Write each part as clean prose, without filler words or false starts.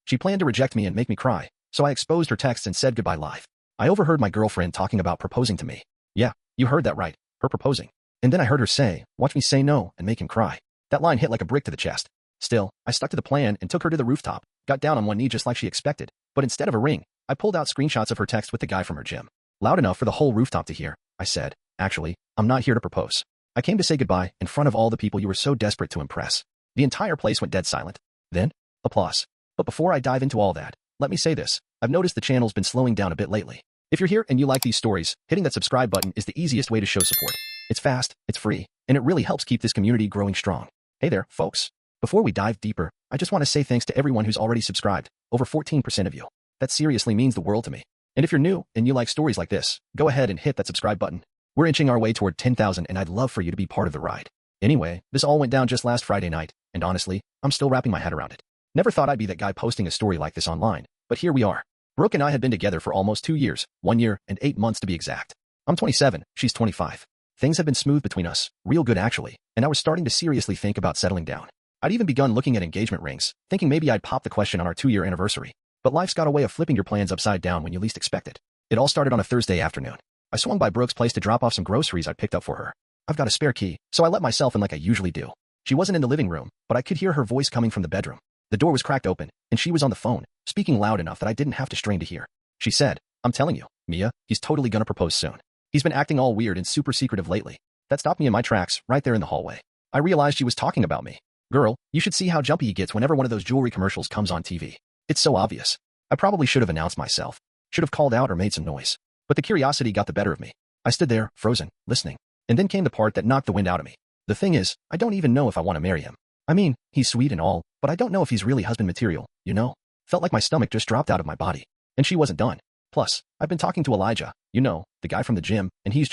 She planned to reject me and make me cry, so I exposed her texts and said goodbye live. I overheard my girlfriend talking about proposing to me. Yeah, you heard that right, her proposing. And then I heard her say, watch me say no and make him cry. That line hit like a brick to the chest. Still, I stuck to the plan and took her to the rooftop, got down on one knee just like she expected, but instead of a ring, I pulled out screenshots of her text with the guy from her gym. Loud enough for the whole rooftop to hear. I said, actually, I'm not here to propose. I came to say goodbye in front of all the people you were so desperate to impress. The entire place went dead silent. Then, applause. But before I dive into all that, let me say this. I've noticed the channel's been slowing down a bit lately. If you're here and you like these stories, hitting that subscribe button is the easiest way to show support. It's fast, it's free, and it really helps keep this community growing strong. Hey there, folks. Before we dive deeper, I just want to say thanks to everyone who's already subscribed, over 14% of you. That seriously means the world to me. And if you're new and you like stories like this, go ahead and hit that subscribe button. We're inching our way toward 10,000 and I'd love for you to be part of the ride. Anyway, this all went down just last Friday night, and honestly, I'm still wrapping my head around it. Never thought I'd be that guy posting a story like this online, but here we are. Brooke and I had been together for almost 2 years, 1 year and 8 months to be exact. I'm 27, she's 25. Things had been smooth between us, real good actually, and I was starting to seriously think about settling down. I'd even begun looking at engagement rings, thinking maybe I'd pop the question on our 2-year anniversary. But life's got a way of flipping your plans upside down when you least expect it. It all started on a Thursday afternoon. I swung by Brooke's place to drop off some groceries I'd picked up for her. I've got a spare key, so I let myself in like I usually do. She wasn't in the living room, but I could hear her voice coming from the bedroom. The door was cracked open, and she was on the phone, speaking loud enough that I didn't have to strain to hear. She said, I'm telling you, Mia, he's totally gonna propose soon. He's been acting all weird and super secretive lately. That stopped me in my tracks, right there in the hallway. I realized she was talking about me. Girl, you should see how jumpy he gets whenever one of those jewelry commercials comes on TV. It's so obvious. I probably should have announced myself. Should have called out or made some noise. But the curiosity got the better of me. I stood there, frozen, listening. And then came the part that knocked the wind out of me. The thing is, I don't even know if I want to marry him. I mean, he's sweet and all, but I don't know if he's really husband material, you know? Felt like my stomach just dropped out of my body. And she wasn't done. Plus, I've been talking to Elijah, you know, the guy from the gym, and he's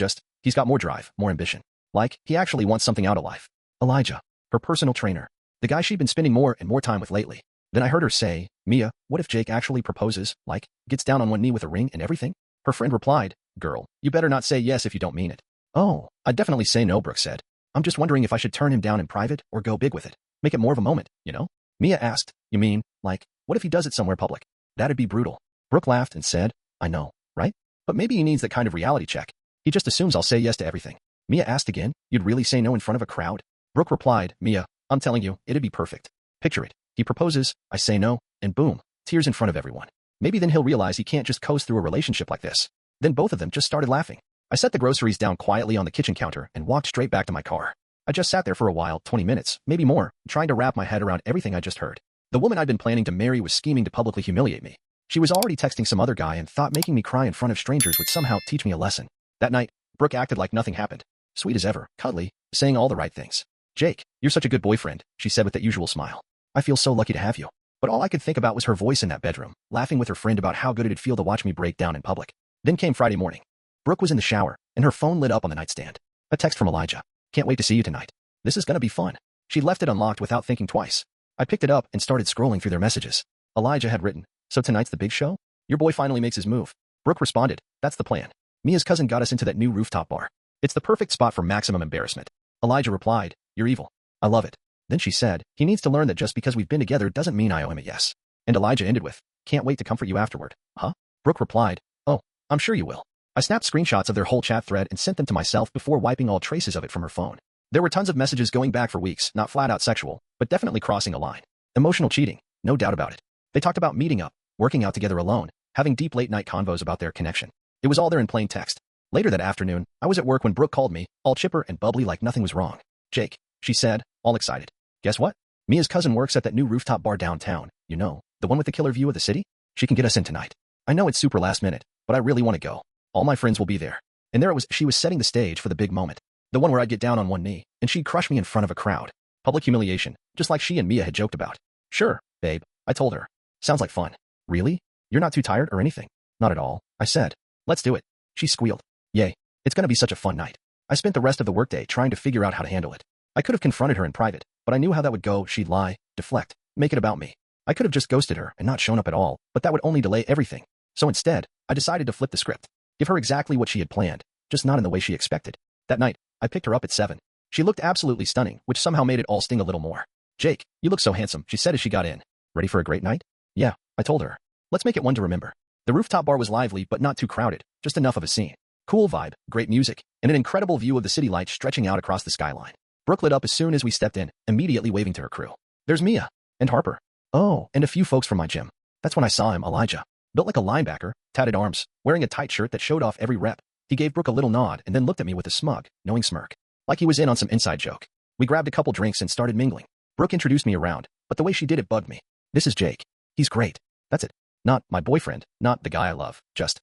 got more drive, more ambition. Like, he actually wants something out of life. Elijah, her personal trainer. The guy she'd been spending more and more time with lately. Then I heard her say, Mia, what if Jake actually proposes, like, gets down on one knee with a ring and everything? Her friend replied, girl, you better not say yes if you don't mean it. Oh, I'd definitely say no, Brooke said. I'm just wondering if I should turn him down in private or go big with it. Make it more of a moment, you know? Mia asked, you mean, like, what if he does it somewhere public? That'd be brutal. Brooke laughed and said, I know, right? But maybe he needs that kind of reality check. He just assumes I'll say yes to everything. Mia asked again, you'd really say no in front of a crowd? Brooke replied, Mia, I'm telling you, it'd be perfect. Picture it. He proposes, I say no, and boom, tears in front of everyone. Maybe then he'll realize he can't just coast through a relationship like this. Then both of them just started laughing. I set the groceries down quietly on the kitchen counter and walked straight back to my car. I just sat there for a while, 20 minutes, maybe more, trying to wrap my head around everything I just heard. The woman I'd been planning to marry was scheming to publicly humiliate me. She was already texting some other guy and thought making me cry in front of strangers would somehow teach me a lesson. That night, Brooke acted like nothing happened. Sweet as ever, cuddly, saying all the right things. Jake, you're such a good boyfriend, she said with that usual smile. I feel so lucky to have you. But all I could think about was her voice in that bedroom, laughing with her friend about how good it'd feel to watch me break down in public. Then came Friday morning. Brooke was in the shower, and her phone lit up on the nightstand. A text from Elijah. Can't wait to see you tonight. This is gonna be fun. She left it unlocked without thinking twice. I picked it up and started scrolling through their messages. Elijah had written, so tonight's the big show? Your boy finally makes his move. Brooke responded, that's the plan. Mia's cousin got us into that new rooftop bar. It's the perfect spot for maximum embarrassment. Elijah replied, you're evil. I love it. Then she said, he needs to learn that just because we've been together doesn't mean I owe him a yes. And Elijah ended with, can't wait to comfort you afterward. Huh? Brooke replied, oh, I'm sure you will. I snapped screenshots of their whole chat thread and sent them to myself before wiping all traces of it from her phone. There were tons of messages going back for weeks, not flat out sexual, but definitely crossing a line. Emotional cheating, no doubt about it. They talked about meeting up, working out together alone, having deep late night convos about their connection. It was all there in plain text. Later that afternoon, I was at work when Brooke called me, all chipper and bubbly like nothing was wrong. Jake, she said, all excited. Guess what? Mia's cousin works at that new rooftop bar downtown, you know, the one with the killer view of the city? She can get us in tonight. I know it's super last minute, but I really want to go. All my friends will be there. And there it was, she was setting the stage for the big moment. The one where I'd get down on one knee, and she'd crush me in front of a crowd. Public humiliation, just like she and Mia had joked about. Sure, babe, I told her. Sounds like fun. Really? You're not too tired or anything? Not at all, I said. Let's do it. She squealed. Yay, it's gonna be such a fun night. I spent the rest of the workday trying to figure out how to handle it. I could have confronted her in private, but I knew how that would go. She'd lie, deflect, make it about me. I could have just ghosted her and not shown up at all, but that would only delay everything. So instead, I decided to flip the script. Give her exactly what she had planned, just not in the way she expected. That night, I picked her up at 7. She looked absolutely stunning, which somehow made it all sting a little more. Jake, you look so handsome, she said as she got in. Ready for a great night? Yeah, I told her. Let's make it one to remember. The rooftop bar was lively but not too crowded, just enough of a scene. Cool vibe, great music, and an incredible view of the city lights stretching out across the skyline. Brooke lit up as soon as we stepped in, immediately waving to her crew. There's Mia. And Harper. Oh, and a few folks from my gym. That's when I saw him, Elijah. Built like a linebacker, tatted arms, wearing a tight shirt that showed off every rep. He gave Brooke a little nod and then looked at me with a smug, knowing smirk. Like he was in on some inside joke. We grabbed a couple drinks and started mingling. Brooke introduced me around, but the way she did it bugged me. This is Jake. He's great. That's it. Not my boyfriend, not the guy I love, just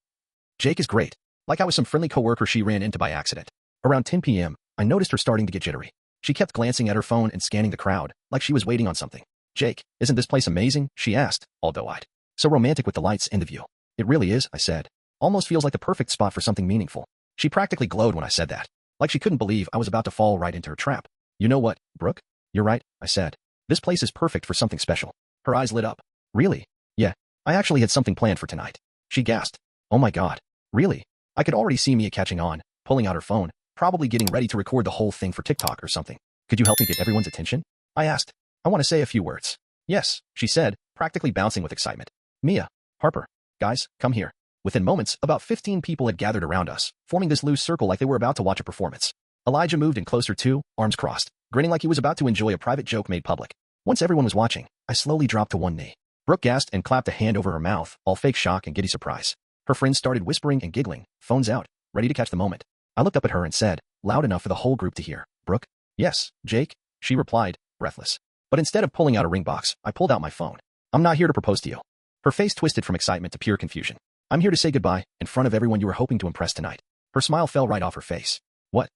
Jake is great. Like I was some friendly coworker she ran into by accident. Around 10 p.m., I noticed her starting to get jittery. She kept glancing at her phone and scanning the crowd, like she was waiting on something. Jake, isn't this place amazing? She asked, all doe-eyed. So romantic with the lights and the view. It really is, I said. Almost feels like the perfect spot for something meaningful. She practically glowed when I said that. Like she couldn't believe I was about to fall right into her trap. You know what, Brooke? You're right, I said. This place is perfect for something special. Her eyes lit up. Really? Yeah. I actually had something planned for tonight. She gasped. Oh my god. Really? I could already see Mia catching on, pulling out her phone, probably getting ready to record the whole thing for TikTok or something. Could you help me get everyone's attention? I asked. I want to say a few words. Yes, she said, practically bouncing with excitement. Mia, Harper, guys, come here. Within moments, about 15 people had gathered around us, forming this loose circle like they were about to watch a performance. Elijah moved in closer too, arms crossed, grinning like he was about to enjoy a private joke made public. Once everyone was watching, I slowly dropped to one knee. Brooke gasped and clapped a hand over her mouth, all fake shock and giddy surprise. Her friends started whispering and giggling, phones out, ready to catch the moment. I looked up at her and said, loud enough for the whole group to hear, Brooke? Yes, Jake, she replied, breathless. But instead of pulling out a ring box, I pulled out my phone. I'm not here to propose to you. Her face twisted from excitement to pure confusion. I'm here to say goodbye, in front of everyone you were hoping to impress tonight. Her smile fell right off her face. What?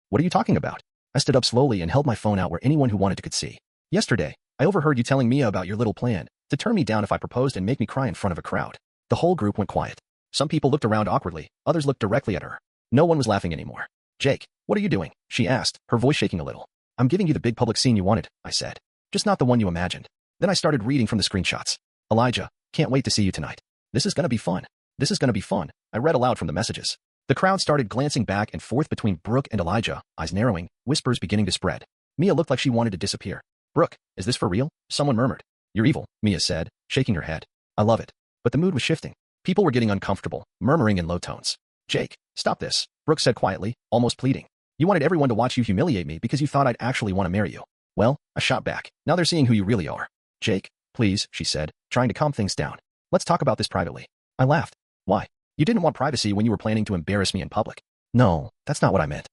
What are you talking about? I stood up slowly and held my phone out where anyone who wanted to could see. Yesterday, I overheard you telling Mia about your little plan, to turn me down if I proposed and make me cry in front of a crowd. The whole group went quiet. Some people looked around awkwardly, others looked directly at her. No one was laughing anymore. Jake, what are you doing? She asked, her voice shaking a little. I'm giving you the big public scene you wanted, I said. Just not the one you imagined. Then I started reading from the screenshots. Elijah, can't wait to see you tonight. This is gonna be fun. This is gonna be fun. I read aloud from the messages. The crowd started glancing back and forth between Brooke and Elijah, eyes narrowing, whispers beginning to spread. Mia looked like she wanted to disappear. Brooke, is this for real? Someone murmured. You're evil, Mia said, shaking her head. I love it. But the mood was shifting. People were getting uncomfortable, murmuring in low tones. Jake, stop this, Brooke said quietly, almost pleading. You wanted everyone to watch you humiliate me because you thought I'd actually want to marry you. Well, I shot back. Now they're seeing who you really are. Jake, please, she said, trying to calm things down. Let's talk about this privately. I laughed. Why? You didn't want privacy when you were planning to embarrass me in public. No, that's not what I meant.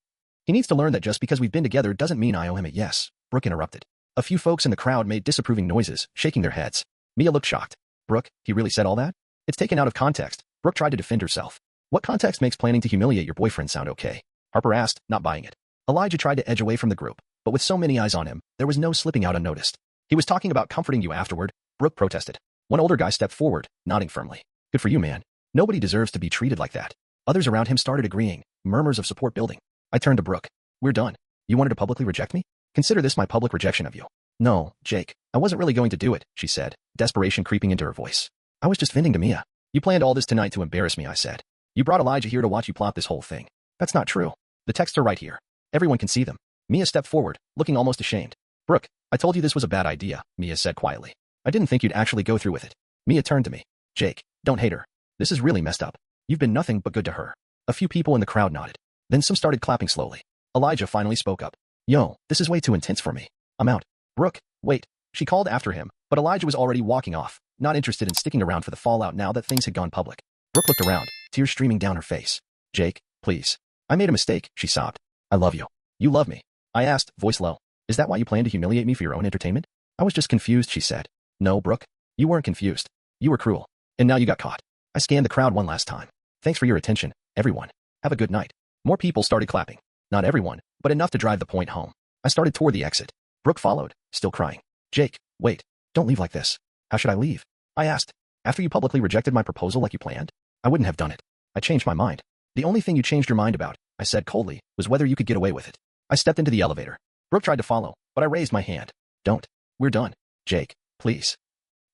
He needs to learn that just because we've been together doesn't mean I owe him a yes, Brooke interrupted. A few folks in the crowd made disapproving noises, shaking their heads. Mia looked shocked. Brooke, he really said all that? It's taken out of context. Brooke tried to defend herself. What context makes planning to humiliate your boyfriend sound okay? Harper asked, not buying it. Elijah tried to edge away from the group, but with so many eyes on him, there was no slipping out unnoticed. He was talking about comforting you afterward, Brooke protested. One older guy stepped forward, nodding firmly. Good for you, man. Nobody deserves to be treated like that. Others around him started agreeing, murmurs of support building. I turned to Brooke. We're done. You wanted to publicly reject me? Consider this my public rejection of you. No, Jake, I wasn't really going to do it, she said, desperation creeping into her voice. I was just venting to Mia. You planned all this tonight to embarrass me, I said. You brought Elijah here to watch you plot this whole thing. That's not true. The texts are right here. Everyone can see them. Mia stepped forward, looking almost ashamed. Brooke, I told you this was a bad idea, Mia said quietly. I didn't think you'd actually go through with it. Mia turned to me. Jake, don't hate her. This is really messed up. You've been nothing but good to her. A few people in the crowd nodded. Then some started clapping slowly. Elijah finally spoke up. Yo, this is way too intense for me. I'm out. Brooke, wait. She called after him, but Elijah was already walking off, not interested in sticking around for the fallout now that things had gone public. Brooke looked around, tears streaming down her face. Jake, please. I made a mistake, she sobbed. I love you. You love me. I asked, voice low. Is that why you plan to humiliate me for your own entertainment? I was just confused, she said. No, Brooke. You weren't confused. You were cruel. And now you got caught. I scanned the crowd one last time. Thanks for your attention, everyone. Have a good night. More people started clapping. Not everyone, but enough to drive the point home. I started toward the exit. Brooke followed, still crying. Jake, wait. Don't leave like this. How should I leave? I asked. After you publicly rejected my proposal like you planned? I wouldn't have done it. I changed my mind. The only thing you changed your mind about, I said coldly, was whether you could get away with it. I stepped into the elevator. Brooke tried to follow, but I raised my hand. Don't. We're done. Jake, please.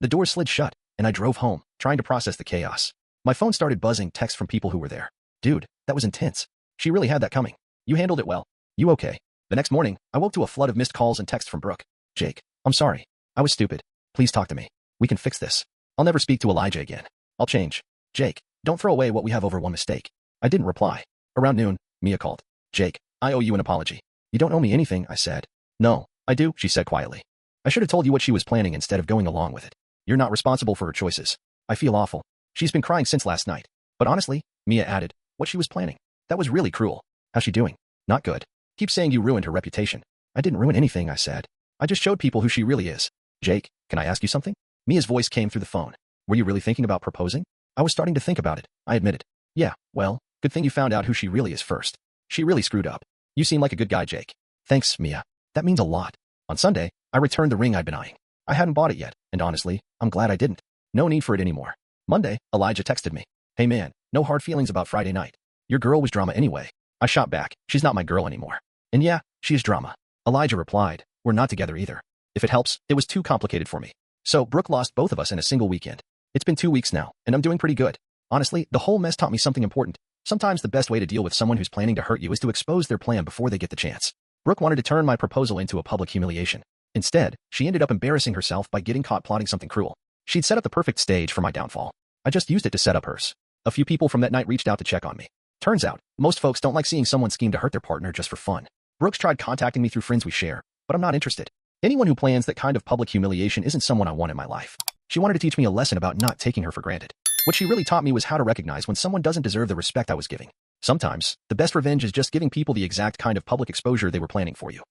The door slid shut, and I drove home, trying to process the chaos. My phone started buzzing texts from people who were there. Dude, that was intense. She really had that coming. You handled it well. You okay? The next morning, I woke to a flood of missed calls and texts from Brooke. Jake, I'm sorry. I was stupid. Please talk to me. We can fix this. I'll never speak to Elijah again. I'll change. Jake, don't throw away what we have over one mistake. I didn't reply. Around noon, Mia called. Jake, I owe you an apology. You don't owe me anything, I said. No, I do, she said quietly. I should have told you what she was planning instead of going along with it. You're not responsible for her choices. I feel awful. She's been crying since last night. But honestly, Mia added, what she was planning. That was really cruel. How's she doing? Not good. Keep saying you ruined her reputation. I didn't ruin anything, I said. I just showed people who she really is. Jake, can I ask you something? Mia's voice came through the phone. Were you really thinking about proposing? I was starting to think about it, I admitted. Yeah, well, good thing you found out who she really is first. She really screwed up. You seem like a good guy, Jake. Thanks, Mia. That means a lot. On Sunday, I returned the ring I'd been eyeing. I hadn't bought it yet, and honestly, I'm glad I didn't. No need for it anymore. Monday, Elijah texted me. Hey man, no hard feelings about Friday night. Your girl was drama anyway. I shot back, she's not my girl anymore. And yeah, she is drama. Elijah replied, we're not together either. If it helps, it was too complicated for me. So Brooke lost both of us in a single weekend. It's been 2 weeks now, and I'm doing pretty good. Honestly, the whole mess taught me something important. Sometimes the best way to deal with someone who's planning to hurt you is to expose their plan before they get the chance. Brooke wanted to turn my proposal into a public humiliation. Instead, she ended up embarrassing herself by getting caught plotting something cruel. She'd set up the perfect stage for my downfall. I just used it to set up hers. A few people from that night reached out to check on me. Turns out, most folks don't like seeing someone scheme to hurt their partner just for fun. Brooks tried contacting me through friends we share, but I'm not interested. Anyone who plans that kind of public humiliation isn't someone I want in my life. She wanted to teach me a lesson about not taking her for granted. What she really taught me was how to recognize when someone doesn't deserve the respect I was giving. Sometimes, the best revenge is just giving people the exact kind of public exposure they were planning for you.